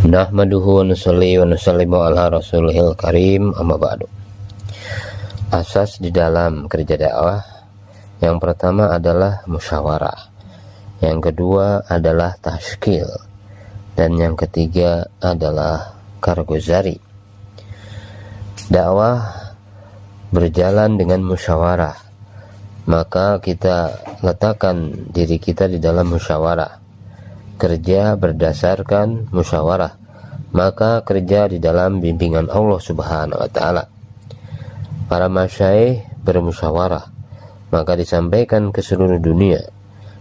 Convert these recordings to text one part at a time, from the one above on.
Nahmaduhu wa nusalli wa nusallimu ala rasulihil karim, amma ba'du. Asas di dalam kerja dakwah, yang pertama adalah musyawarah, yang kedua adalah tashkil, dan yang ketiga adalah karguzari. Dakwah berjalan dengan musyawarah, maka kita letakkan diri kita di dalam musyawarah. Kerja berdasarkan musyawarah, maka kerja di dalam bimbingan Allah Subhanahu wa Ta'ala. Para masyaikh bermusyawarah, maka disampaikan ke seluruh dunia,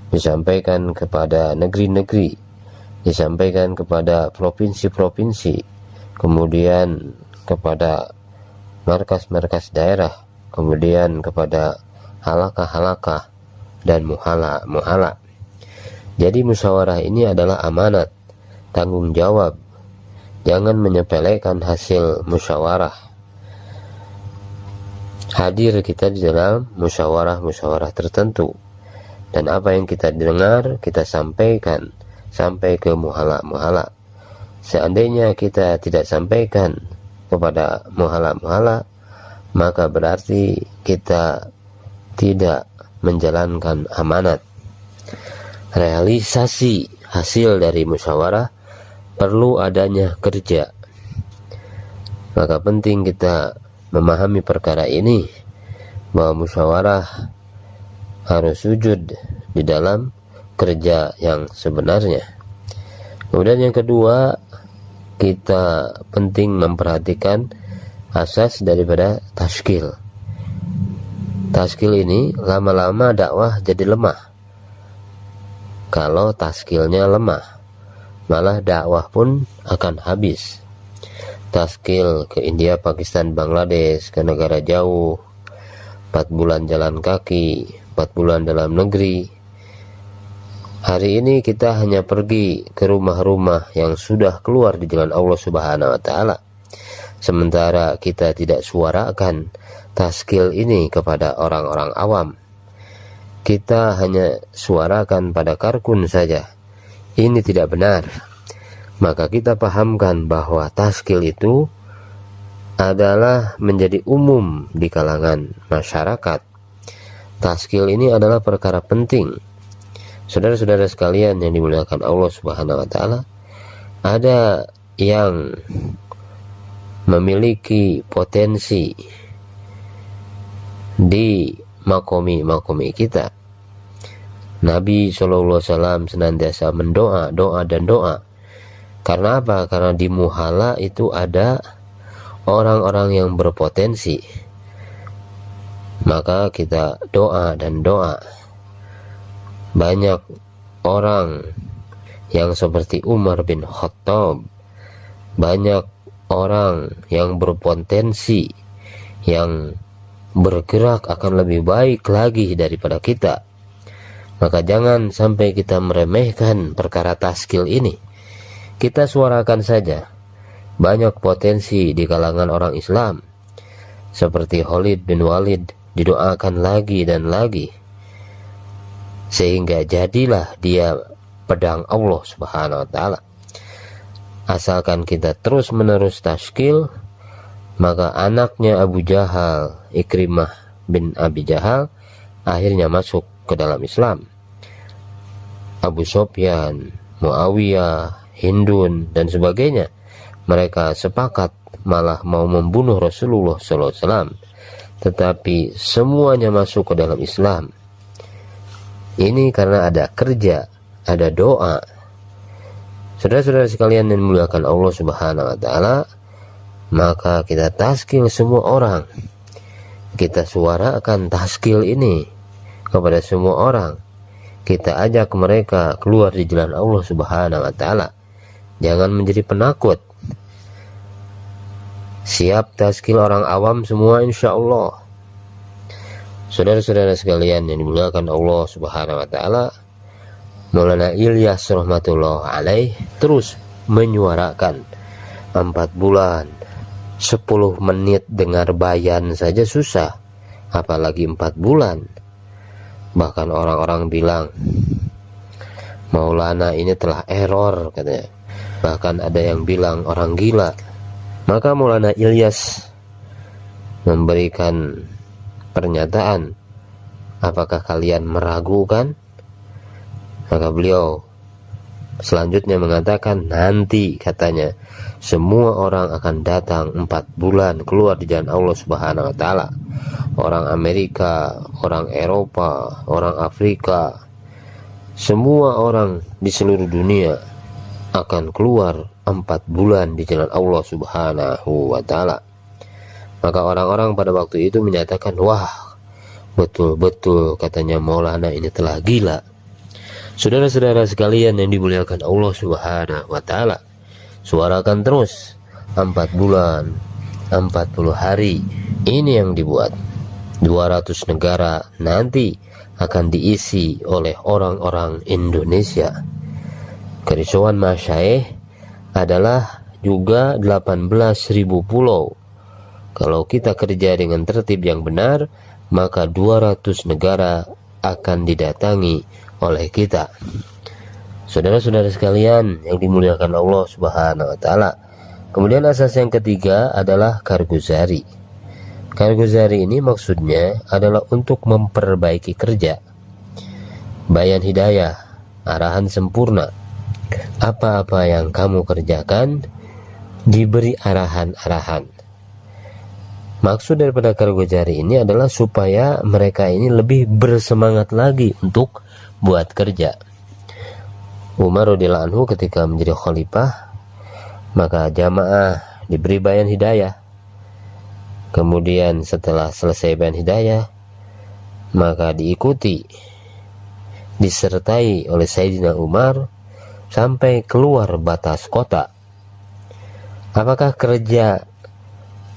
disampaikan kepada negeri-negeri, disampaikan kepada provinsi-provinsi, kemudian kepada markas-markas daerah, kemudian kepada halakah-halakah dan muhala. Jadi musyawarah ini adalah amanat, tanggung jawab. Jangan menyepelekan hasil musyawarah. Hadir kita di dalam musyawarah tertentu, dan apa yang kita dengar kita sampaikan sampai ke muhala. Seandainya kita tidak sampaikan kepada muhala, maka berarti kita tidak menjalankan amanat. Realisasi hasil dari musyawarah perlu adanya kerja. Maka penting kita memahami perkara ini, bahwa musyawarah harus sujud di dalam kerja yang sebenarnya. Kemudian yang kedua, kita penting memperhatikan asas daripada tashkil. Tashkil ini lama-lama dakwah jadi lemah. Kalau tashkilnya lemah, malah dakwah pun akan habis. Tashkil ke India, Pakistan, Bangladesh, ke negara jauh, 4 bulan jalan kaki, 4 bulan dalam negeri. Hari ini kita hanya pergi ke rumah-rumah yang sudah keluar di jalan Allah Subhanahu wa Ta'ala, sementara kita tidak suarakan tashkil ini kepada orang-orang awam. Kita hanya suarakan pada karkun saja. Ini tidak benar. Maka kita pahamkan bahwa tashkil itu adalah menjadi umum di kalangan masyarakat. Tashkil ini adalah perkara penting. Saudara-saudara sekalian yang dimuliakan Allah Subhanahu wa Ta'ala, ada yang memiliki potensi di makomi kita. Nabi SAW senantiasa doa. Karena apa? Karena di muhala itu ada orang-orang yang berpotensi. Maka kita doa. Banyak orang yang seperti Umar bin Khattab, banyak orang yang berpotensi, yang bergerak akan lebih baik lagi daripada kita. Maka jangan sampai kita meremehkan perkara tashkil ini. Kita suarakan saja. Banyak potensi di kalangan orang Islam, seperti Khalid bin Walid, didoakan lagi dan lagi, sehingga jadilah dia pedang Allah Subhanahu wa Ta'ala. Asalkan kita terus menerus tashkil, maka anaknya Abu Jahal, Ikrimah bin Abi Jahal, akhirnya masuk ke dalam Islam. Abu Sufyan, Muawiyah, Hindun dan sebagainya, mereka sepakat malah mau membunuh Rasulullah SAW, tetapi semuanya masuk ke dalam Islam. Ini karena ada kerja, ada doa. Saudara-saudara sekalian yang dimuliakan Allah Subhanahu wa Ta'ala, maka kita tashkil semua orang. Kita suarakan tashkil ini kepada semua orang. Kita ajak mereka keluar di jalan Allah Subhanahu wa Ta'ala. Jangan menjadi penakut. Siap tashkil orang awam semua, insya Allah. Saudara-saudara sekalian yang dimuliakan Allah Subhanahu wa Ta'ala, Maulana Ilyas rahmatullah alaih terus menyuarakan 4 bulan, 10 menit dengar bayan saja susah, apalagi 4 bulan. Bahkan orang-orang bilang Maulana ini telah error katanya. bahkan ada yang bilang orang gila. Maka Maulana Ilyas memberikan pernyataan, apakah kalian meragukan? Maka beliau selanjutnya mengatakan, nanti katanya semua orang akan datang 4 bulan keluar di jalan Allah Subhanahu wa Ta'ala. Orang Amerika, orang Eropa, orang Afrika, semua orang di seluruh dunia akan keluar 4 bulan di jalan Allah Subhanahu wa Ta'ala. Maka orang-orang pada waktu itu menyatakan, wah, betul-betul katanya Maulana ini telah gila. Saudara-saudara sekalian yang dimuliakan Allah Subhanahu wa Ta'ala, suarakan terus 4 bulan 40 hari ini yang dibuat. 200 negara nanti akan diisi oleh orang-orang Indonesia. Kerisauan Masyaikh adalah juga 18.000 pulau. Kalau kita kerja dengan tertib yang benar, maka 200 negara akan didatangi oleh kita. Saudara-saudara sekalian yang dimuliakan Allah Subhanahu wa Ta'ala, kemudian asas yang ketiga adalah Karguzari. Karguzari ini maksudnya adalah untuk memperbaiki kerja, bayan hidayah, arahan sempurna. Apa-apa yang kamu kerjakan diberi arahan-arahan. Maksud daripada Karguzari ini adalah supaya mereka ini lebih bersemangat lagi untuk buat kerja. Umar radhiyallahu anhu ketika menjadi khalifah, maka jamaah diberi bayan hidayah. Kemudian setelah selesai bayan hidayah, maka diikuti, disertai oleh Sayyidina Umar sampai keluar batas kota. Apakah kerja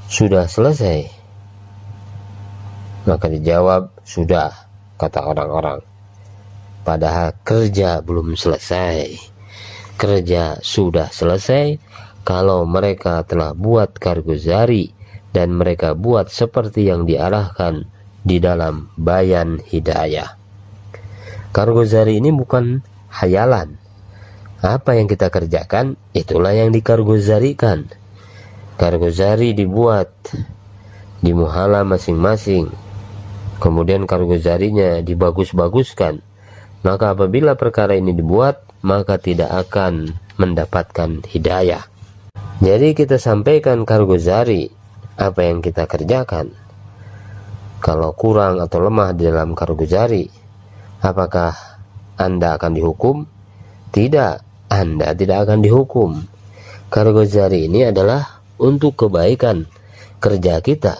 sudah selesai? Maka dijawab, sudah, kata orang-orang. Padahal kerja belum selesai. Kerja sudah selesai kalau mereka telah buat Karguzari dan mereka buat seperti yang diarahkan di dalam bayan hidayah. Karguzari ini bukan hayalan. Apa yang kita kerjakan, itulah yang dikarguzarikan. Karguzari dibuat di muhala masing-masing, kemudian karguzarinya dibagus-baguskan. Maka apabila perkara ini dibuat, maka tidak akan mendapatkan hidayah. Jadi kita sampaikan Karguzari, apa yang kita kerjakan. Kalau kurang atau lemah di dalam Karguzari, apakah Anda akan dihukum? Tidak, Anda tidak akan dihukum. Karguzari ini adalah untuk kebaikan kerja kita,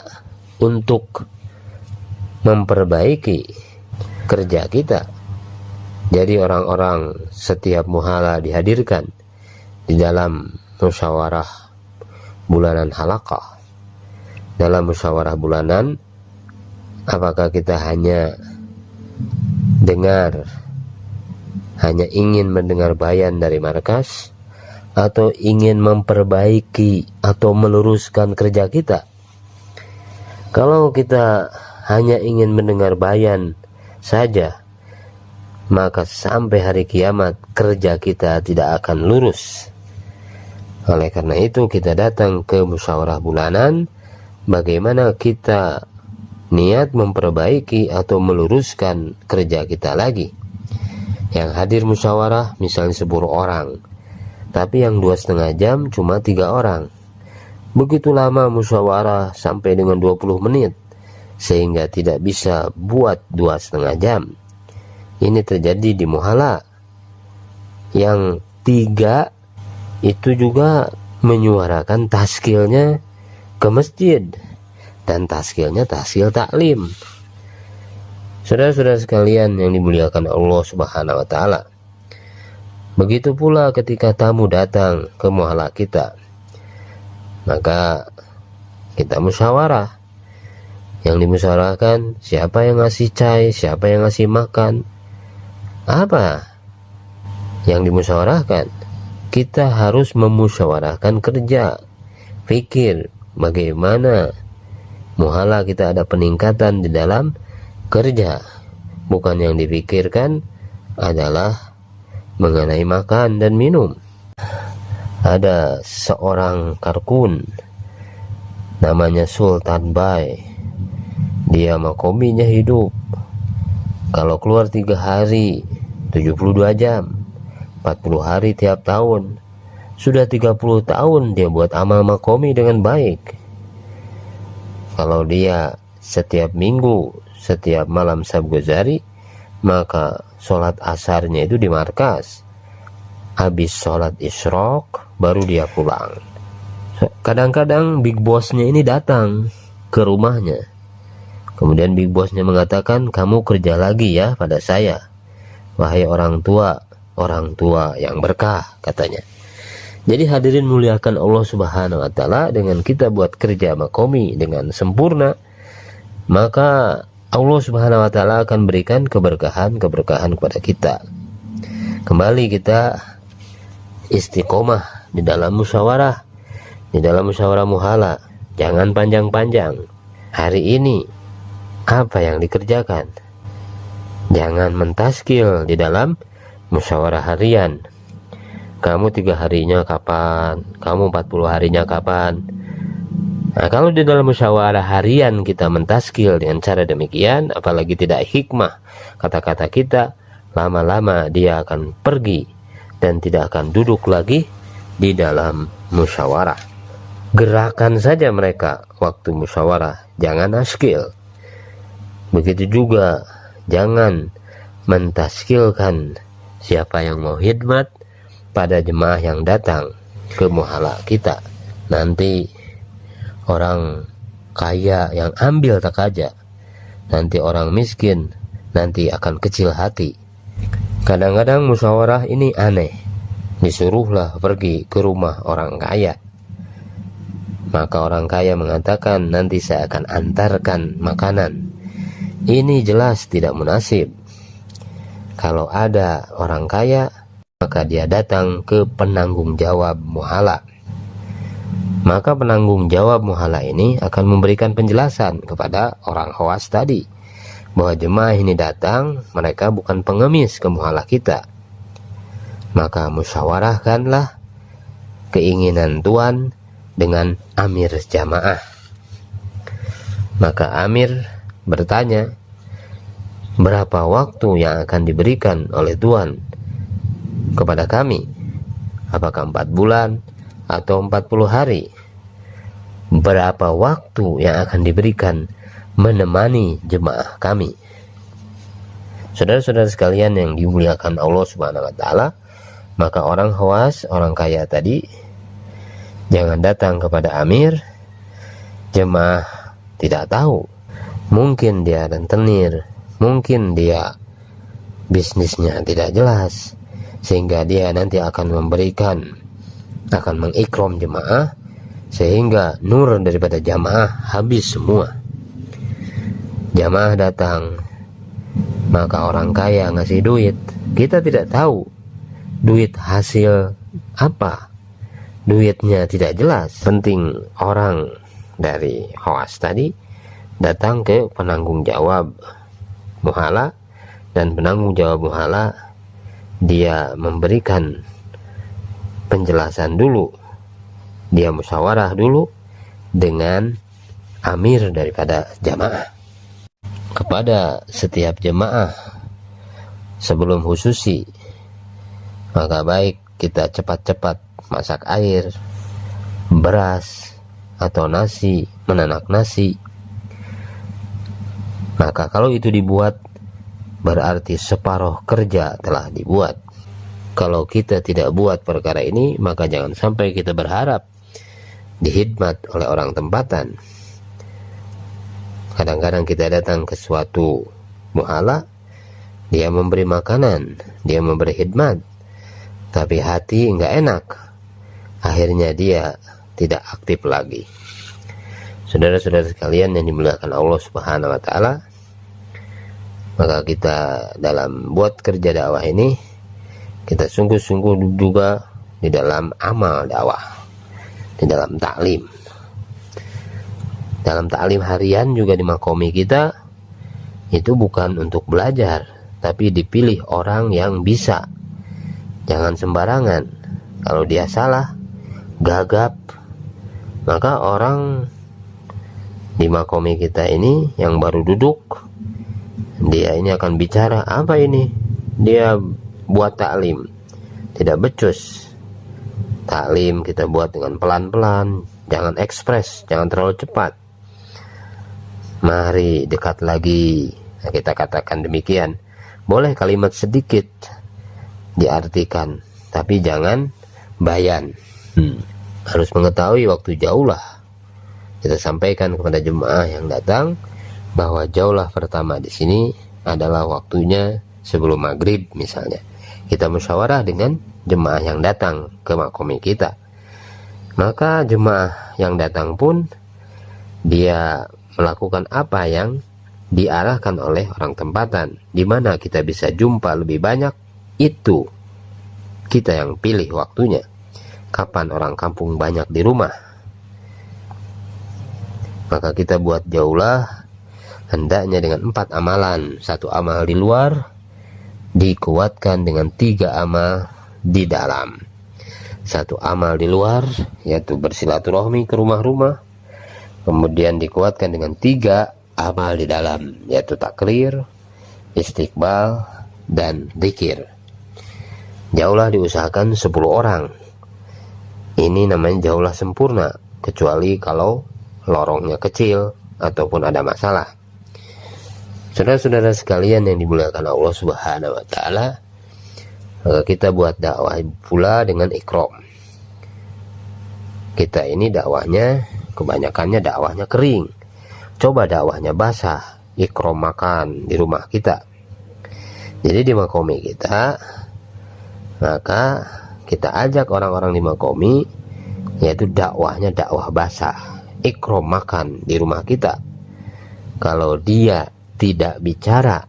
untuk memperbaiki kerja kita. Jadi orang-orang setiap muhala dihadirkan di dalam musyawarah bulanan halaqah. Dalam musyawarah bulanan, apakah kita hanya dengar, hanya ingin mendengar bayan dari markas, atau ingin memperbaiki atau meluruskan kerja kita? Kalau kita hanya ingin mendengar bayan saja, maka sampai hari kiamat kerja kita tidak akan lurus. Oleh karena itu kita datang ke musyawarah bulanan, bagaimana kita niat memperbaiki atau meluruskan kerja kita lagi. Yang hadir musyawarah misalnya 10 orang, tapi yang 2,5 jam cuma 3 orang. Begitu lama musyawarah sampai dengan 20 menit, sehingga tidak bisa buat 2,5 jam. Ini terjadi di muhala. Yang 3 itu juga menyuarakan taskilnya ke masjid, dan taskilnya taskil taklim. Saudara-saudara sekalian yang dimuliakan Allah Subhanahu wa Ta'ala, begitu pula ketika tamu datang ke muhala kita, maka kita musyawarah. Yang dimusyawarahkan, siapa yang ngasih cai, siapa yang ngasih makan. Apa yang dimusyawarahkan? Kita harus memusyawarahkan kerja, pikir bagaimana muhala kita ada peningkatan di dalam kerja. Bukan yang dipikirkan adalah mengenai makan dan minum. Ada seorang Karkun namanya Sultan Bai. Dia makominya hidup. Kalau keluar 3 hari 72 jam, 40 hari tiap tahun. Sudah 30 tahun dia buat amal makomi dengan baik. Kalau dia setiap minggu, setiap malam Sabgozari, maka sholat asarnya itu di markas. Habis sholat isyraq baru dia pulang. Kadang-kadang big bossnya ini datang ke rumahnya. Kemudian big bossnya mengatakan, kamu kerja lagi ya pada saya, wahai orang tua yang berkah, katanya. Jadi hadirin muliakan Allah Subhanahu wa Ta'ala, dengan kita buat kerja makomi dengan sempurna, maka Allah Subhanahu wa Ta'ala akan berikan keberkahan kepada kita. Kembali kita istiqomah di dalam musyawarah, muhala. Jangan panjang-panjang. Hari ini apa yang dikerjakan? Jangan mentaskil di dalam musyawarah harian. Kamu 3 harinya kapan? Kamu 40 harinya kapan? Nah, kalau di dalam musyawarah harian kita mentaskil dengan cara demikian, apalagi tidak hikmah kata-kata kita, lama-lama dia akan pergi dan tidak akan duduk lagi di dalam musyawarah. Gerakan saja mereka waktu musyawarah, jangan askil. Begitu juga jangan mentaskilkan siapa yang mau khidmat pada jemaah yang datang ke muhala kita. Nanti orang kaya yang ambil tak aja, nanti orang miskin nanti akan kecil hati. Kadang-kadang musyawarah ini aneh. Disuruhlah pergi ke rumah orang kaya, maka orang kaya mengatakan, nanti saya akan antarkan makanan. Ini jelas tidak munasib. Kalau ada orang kaya, maka dia datang ke penanggung jawab muhala. Maka penanggung jawab muhala ini akan memberikan penjelasan kepada orang khawas tadi, bahwa jemaah ini datang, mereka bukan pengemis ke muhala kita. Maka musyawarahkanlah keinginan tuan dengan amir jamaah. Maka amir bertanya, berapa waktu yang akan diberikan oleh tuan kepada kami? Apakah 4 bulan atau 40 hari? Berapa waktu yang akan diberikan menemani jemaah kami? Saudara-saudara sekalian yang dimuliakan Allah Subhanahu wa Ta'ala, maka orang khawas, orang kaya tadi, jangan datang kepada amir. Jemaah tidak tahu, mungkin dia rentenir, mungkin dia bisnisnya tidak jelas, sehingga dia nanti akan mengikram jemaah, sehingga nur daripada jamaah habis semua. Jamaah datang, maka orang kaya ngasih duit, kita tidak tahu duit hasil apa, duitnya tidak jelas. Penting orang dari khawas tadi datang ke penanggung jawab muhala, dan penanggung jawab muhala dia memberikan penjelasan dulu, dia musyawarah dulu dengan amir daripada jamaah. Kepada setiap jemaah sebelum khususi, maka baik kita cepat-cepat masak air, beras atau nasi, menanak nasi. Maka kalau itu dibuat, berarti separuh kerja telah dibuat. Kalau kita tidak buat perkara ini, maka jangan sampai kita berharap dihidmat oleh orang tempatan. Kadang-kadang kita datang ke suatu muhala, dia memberi makanan, dia memberi khidmat, tapi hati enggak enak. Akhirnya dia tidak aktif lagi. Saudara-saudara sekalian yang dimuliakan Allah Subhanahu wa Ta'ala, maka kita dalam buat kerja dakwah ini, kita sungguh-sungguh juga di dalam amal dakwah, di dalam taklim. Dalam taklim harian juga di makomi kita, itu bukan untuk belajar, tapi dipilih orang yang bisa. Jangan sembarangan. Kalau dia salah, gagap, maka orang di makomi kita ini yang baru duduk, dia ini akan bicara, apa ini? Dia buat taklim, tidak becus. Taklim kita buat dengan pelan-pelan, jangan ekspres, jangan terlalu cepat. Mari dekat lagi. Nah, kita katakan demikian. Boleh kalimat sedikit diartikan, tapi jangan bayan. Harus mengetahui waktu jaulah. Kita sampaikan kepada jemaah yang datang bahwa jaulah pertama di sini adalah waktunya sebelum maghrib misalnya. Kita musyawarah dengan jemaah yang datang ke makomi kita. Maka jemaah yang datang pun dia melakukan apa yang diarahkan oleh orang tempatan. Di mana kita bisa jumpa lebih banyak, itu kita yang pilih waktunya. Kapan orang kampung banyak di rumah, maka kita buat jaulah, hendaknya dengan 4 amalan. 1 amal di luar dikuatkan dengan 3 amal di dalam. 1 amal di luar yaitu bersilaturahmi ke rumah-rumah, kemudian dikuatkan dengan 3 amal di dalam, yaitu takrir, istiqbal, dan zikir. Jaulah diusahakan 10 orang. Ini namanya jaulah sempurna, kecuali kalau lorongnya kecil ataupun ada masalah. Saudara-saudara sekalian yang dimuliakan Allah Subhanahu wa taala, kita buat dakwah pula dengan ikram. Kita ini dakwahnya kebanyakannya dakwahnya kering. Coba dakwahnya basah, ikram makan di rumah kita. Jadi di makomi kita, maka kita ajak orang-orang di makomi, yaitu dakwahnya dakwah basah, ikram makan di rumah kita. Kalau dia tidak bicara,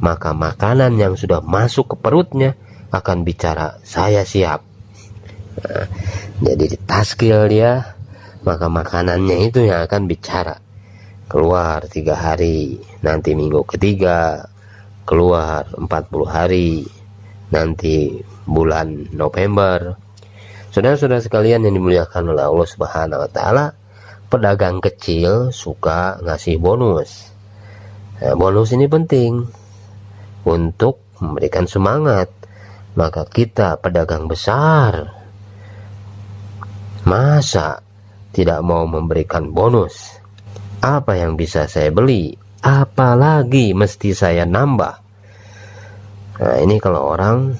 maka makanan yang sudah masuk ke perutnya akan bicara, saya siap. Nah, jadi ditaskil dia, maka makanannya itu yang akan bicara. Keluar 3 hari, nanti minggu ketiga keluar 40 hari, nanti bulan November. Saudara-saudara sekalian yang dimuliakan oleh Allah Subhanahu wa taala, pedagang kecil suka ngasih bonus. Nah, bonus ini penting untuk memberikan semangat. Maka kita pedagang besar, masa tidak mau memberikan bonus? Apa yang bisa saya beli? Apalagi mesti saya nambah? Nah, ini kalau orang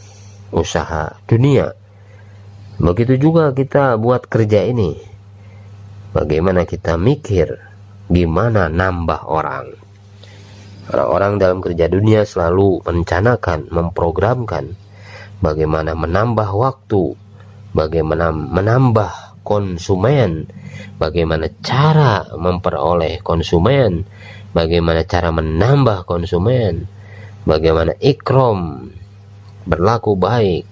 usaha dunia. Begitu juga kita buat kerja ini. Bagaimana kita mikir gimana nambah orang. Orang-orang dalam kerja dunia selalu merencanakan, memprogramkan bagaimana menambah waktu, bagaimana menambah konsumen, bagaimana cara memperoleh konsumen, bagaimana cara menambah konsumen, bagaimana ikram, berlaku baik,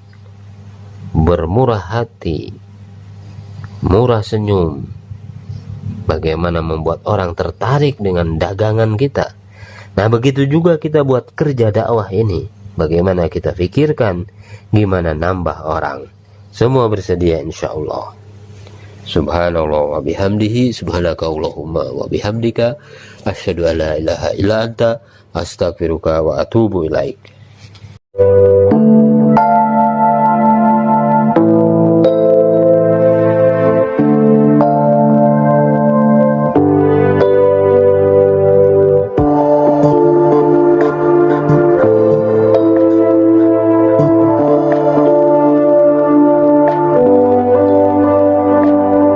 bermurah hati, murah senyum, bagaimana membuat orang tertarik dengan dagangan kita. Nah, begitu juga kita buat kerja dakwah ini. Bagaimana kita pikirkan gimana nambah orang. Semua bersedia insyaallah. Subhanallah wa bihamdihi, subhanakallahumma wa bihamdika, asyhadu an la ilaha illa anta, astaghfiruka wa atubu ilaik.